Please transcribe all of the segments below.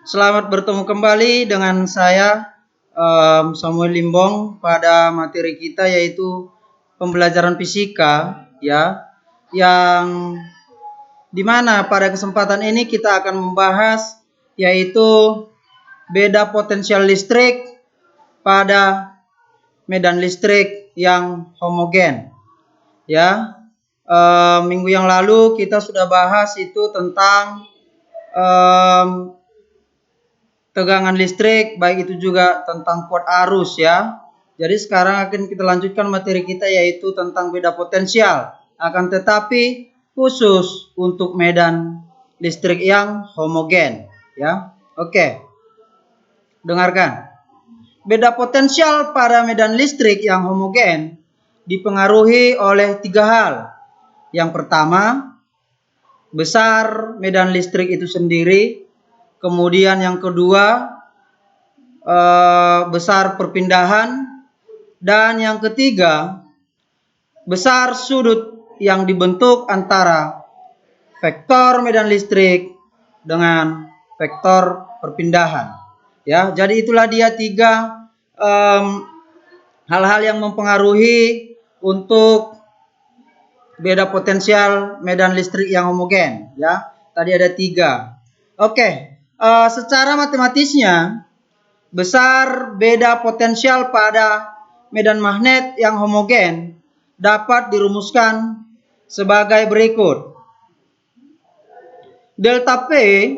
Selamat bertemu kembali dengan saya Samuel Limbong pada materi kita yaitu pembelajaran fisika ya, yang dimana pada kesempatan ini kita akan membahas yaitu beda potensial listrik pada medan listrik yang homogen ya. Minggu yang lalu kita sudah bahas itu tentang tegangan listrik, baik itu juga tentang kuat arus ya. Jadi sekarang akan kita lanjutkan materi kita yaitu tentang beda potensial. Akan tetapi khusus untuk medan listrik yang homogen ya. Oke. Dengarkan. Beda potensial pada medan listrik yang homogen dipengaruhi oleh 3 hal. Yang pertama, besar medan listrik itu sendiri. Kemudian yang kedua, besar perpindahan. Dan yang ketiga, besar sudut yang dibentuk antara vektor medan listrik dengan vektor perpindahan. Ya, jadi itulah dia 3 hal-hal yang mempengaruhi untuk beda potensial medan listrik yang homogen ya. Tadi ada 3. Oke, secara matematisnya besar beda potensial pada medan magnet yang homogen dapat dirumuskan sebagai berikut. Delta P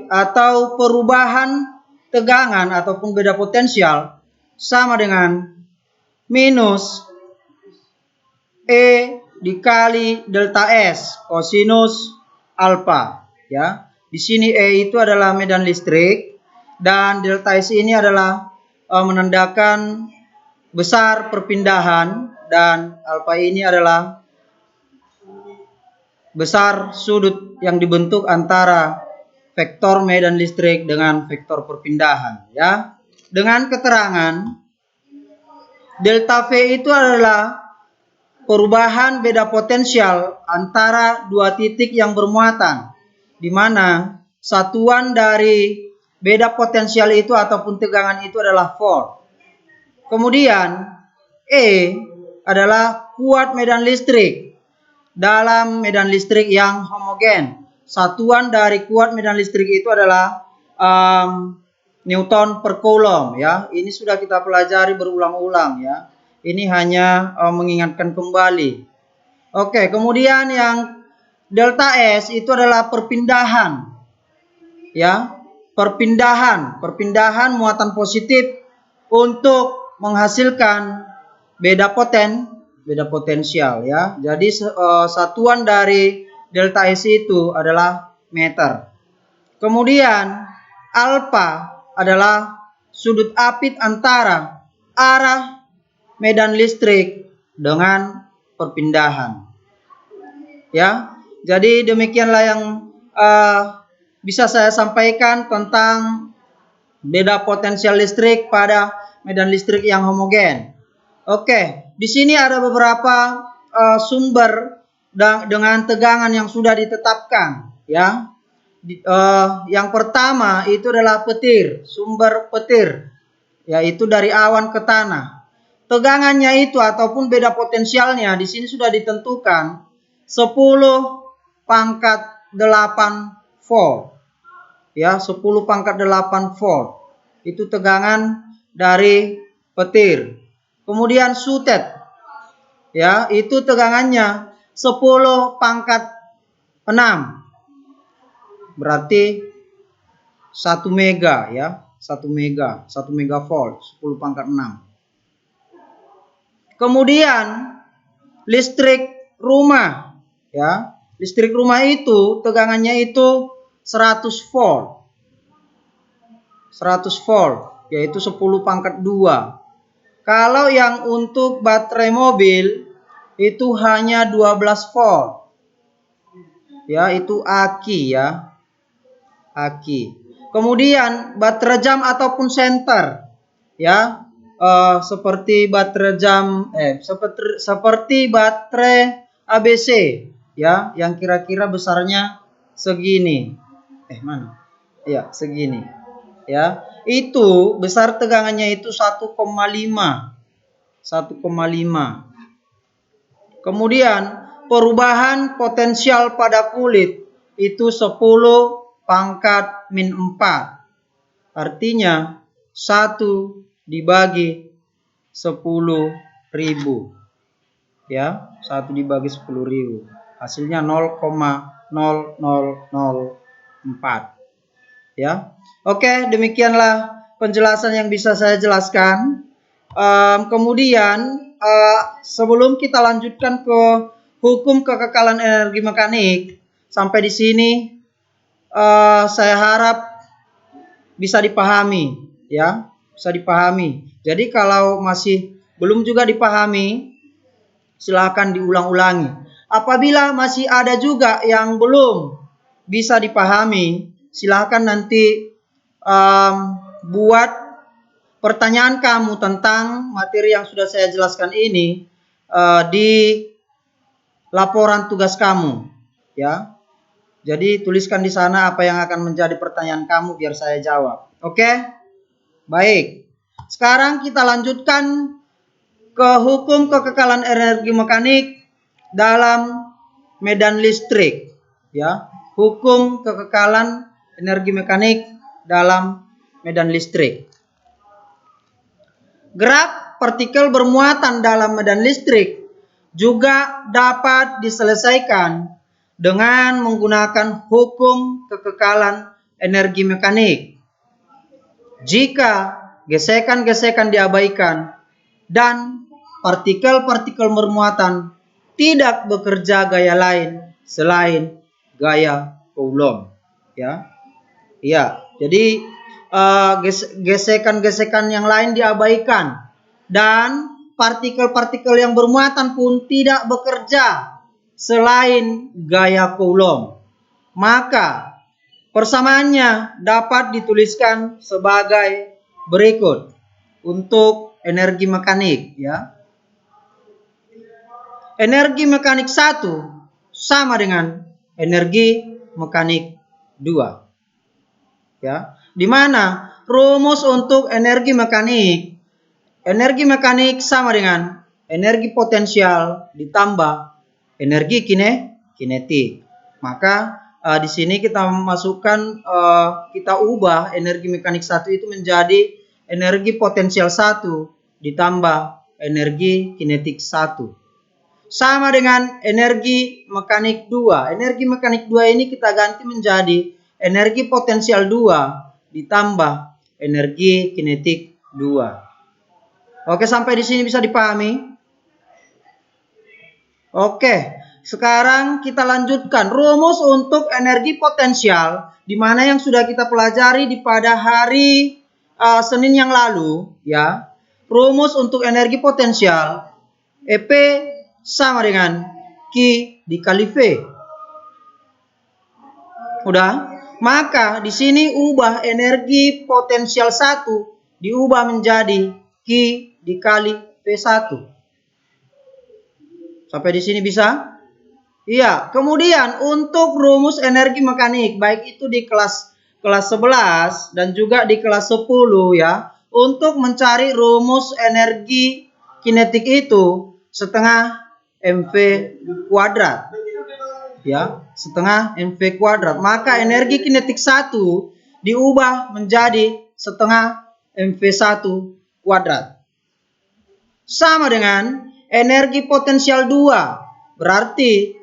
atau perubahan tegangan ataupun beda potensial sama dengan minus E dikali delta S kosinus alfa ya. Di sini E itu adalah medan listrik dan delta S ini adalah menandakan besar perpindahan dan alfa ini adalah besar sudut yang dibentuk antara vektor medan listrik dengan vektor perpindahan ya. Dengan keterangan delta V itu adalah perubahan beda potensial antara 2 titik yang bermuatan, di mana satuan dari beda potensial itu ataupun tegangan itu adalah volt. Kemudian E adalah kuat medan listrik dalam medan listrik yang homogen. Satuan dari kuat medan listrik itu adalah Newton per Coulomb ya. Ini sudah kita pelajari berulang-ulang ya. Ini hanya mengingatkan kembali. Oke, kemudian yang delta S itu adalah perpindahan. Ya, perpindahan muatan positif untuk menghasilkan beda potensial ya. Jadi satuan dari delta S itu adalah meter. Kemudian alfa adalah sudut apit antara arah medan listrik dengan perpindahan. Ya, jadi demikianlah yang bisa saya sampaikan tentang beda potensial listrik pada medan listrik yang homogen. Oke, di sini ada beberapa sumber dengan tegangan yang sudah ditetapkan. Ya, yang pertama itu adalah petir, sumber petir, yaitu dari awan ke tanah. Tegangannya itu ataupun beda potensialnya di sini sudah ditentukan 10 pangkat 8 volt. Ya, 10 pangkat 8 volt. Itu tegangan dari petir. Kemudian sutet. Ya, itu tegangannya 10 pangkat 6. Berarti 1 mega ya, 1 mega volt, 10 pangkat 6. Kemudian listrik rumah ya. Listrik rumah itu tegangannya itu 100 volt. 100 volt yaitu 10 pangkat 2. Kalau yang untuk baterai mobil itu hanya 12 volt. Ya, itu aki ya. Aki. Kemudian baterai jam ataupun senter ya. Seperti baterai jam seperti baterai ABC ya, yang kira-kira besarnya segini. Mana? Ya, segini. ya. Itu besar tegangannya itu 1,5. Kemudian perubahan potensial pada kulit itu 10 pangkat min 4. Artinya 1 dibagi 10.000. Ya, 1 dibagi 10.000. Hasilnya 0,0004. Ya. Oke, demikianlah penjelasan yang bisa saya jelaskan. Kemudian sebelum kita lanjutkan ke hukum kekekalan energi mekanik, sampai di sini saya harap bisa dipahami, ya, bisa dipahami. Jadi kalau masih belum juga dipahami, silakan diulang-ulangi. Apabila masih ada juga yang belum bisa dipahami, silakan nanti buat pertanyaan kamu tentang materi yang sudah saya jelaskan ini di laporan tugas kamu, ya. Jadi tuliskan di sana apa yang akan menjadi pertanyaan kamu biar saya jawab. Oke? Baik. Sekarang kita lanjutkan ke hukum kekekalan energi mekanik dalam medan listrik, ya. Hukum kekekalan energi mekanik dalam medan listrik. Gerak partikel bermuatan dalam medan listrik juga dapat diselesaikan dengan menggunakan hukum kekekalan energi mekanik. Jika gesekan-gesekan diabaikan dan partikel-partikel bermuatan tidak bekerja gaya lain selain gaya Coulomb, ya. Iya, jadi gesekan-gesekan yang lain diabaikan dan partikel-partikel yang bermuatan pun tidak bekerja selain gaya Coulomb. Maka persamaannya dapat dituliskan sebagai berikut untuk energi mekanik, ya. Energi mekanik 1 sama dengan energi mekanik 2. Ya, di mana rumus untuk energi mekanik sama dengan energi potensial ditambah energi kinetik. Maka di sini kita masukkan, kita ubah energi mekanik 1 itu menjadi energi potensial 1 ditambah energi kinetik 1. Sama dengan energi mekanik 2. Energi mekanik 2 ini kita ganti menjadi energi potensial 2 ditambah energi kinetik 2. Oke, sampai di sini bisa dipahami? Oke, sekarang kita lanjutkan rumus untuk energi potensial, di mana yang sudah kita pelajari di pada hari Senin yang lalu, ya. Rumus untuk energi potensial EP sama dengan Q dikali V. Udah? Maka di sini ubah energi potensial 1 diubah menjadi Q dikali V1. Sampai di sini bisa? Iya. Kemudian untuk rumus energi mekanik, baik itu di kelas 11 dan juga di kelas 10, ya. Untuk mencari rumus energi kinetik itu setengah mv kuadrat. Ya, setengah mv kuadrat. Maka energi kinetik 1 diubah menjadi setengah mv1 kuadrat. Sama dengan energi potensial 2, berarti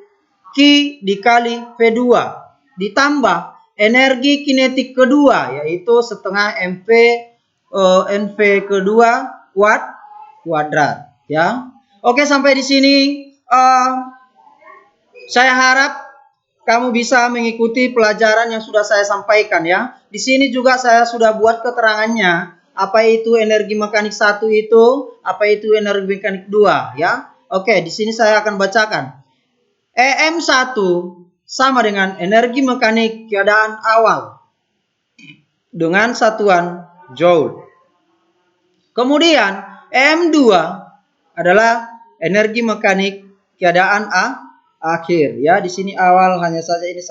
Q dikali V2 ditambah energi kinetik kedua, yaitu setengah NV kedua kuadrat, ya. Oke, sampai di sini saya harap kamu bisa mengikuti pelajaran yang sudah saya sampaikan, ya. Di sini juga saya sudah buat keterangannya, apa itu energi mekanik 1 itu, apa itu energi mekanik 2, ya. Oke, di sini saya akan bacakan. EM1 sama dengan energi mekanik keadaan awal dengan satuan Joule. Kemudian EM2 adalah energi mekanik keadaan akhir, ya. Di sini awal hanya saja ini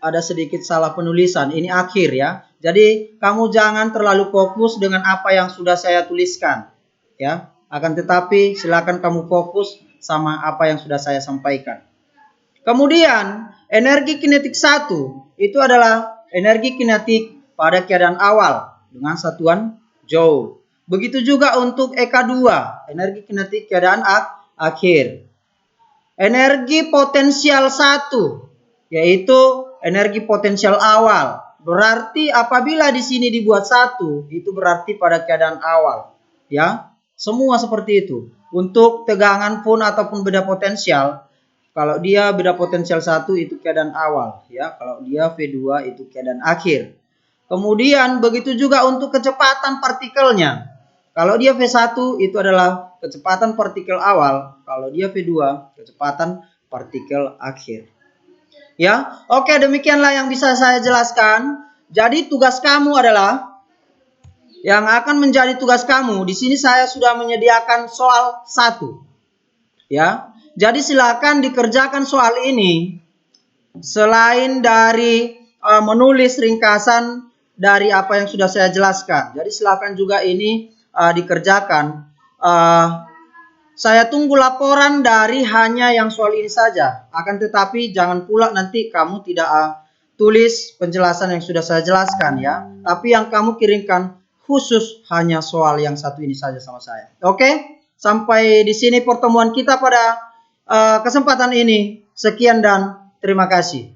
ada sedikit salah penulisan. Ini akhir, ya. Jadi kamu jangan terlalu fokus dengan apa yang sudah saya tuliskan, ya. Akan tetapi silakan kamu fokus sama apa yang sudah saya sampaikan. Kemudian energi kinetik 1 itu adalah energi kinetik pada keadaan awal dengan satuan joule. Begitu juga untuk EK2, energi kinetik keadaan akhir. Energi potensial 1 yaitu energi potensial awal. Berarti apabila di sini dibuat 1, itu berarti pada keadaan awal, ya. Semua seperti itu. Untuk tegangan pun ataupun beda potensial, kalau dia beda potensial 1 itu keadaan awal, ya. Kalau dia V2 itu keadaan akhir. Kemudian begitu juga untuk kecepatan partikelnya. Kalau dia V1 itu adalah kecepatan partikel awal, kalau dia V2 kecepatan partikel akhir. Ya, oke, demikianlah yang bisa saya jelaskan. Jadi tugas kamu adalah yang akan menjadi tugas kamu. Di sini saya sudah menyediakan soal 1. Ya. Jadi silakan dikerjakan soal ini selain dari menulis ringkasan dari apa yang sudah saya jelaskan. Jadi silakan juga ini dikerjakan. Saya tunggu laporan dari hanya yang soal ini saja. Akan tetapi jangan pula nanti kamu tidak tulis penjelasan yang sudah saya jelaskan, ya. Tapi yang kamu kirimkan khusus hanya soal yang satu ini saja sama saya. Oke? Sampai di sini pertemuan kita pada kesempatan ini. Sekian dan terima kasih.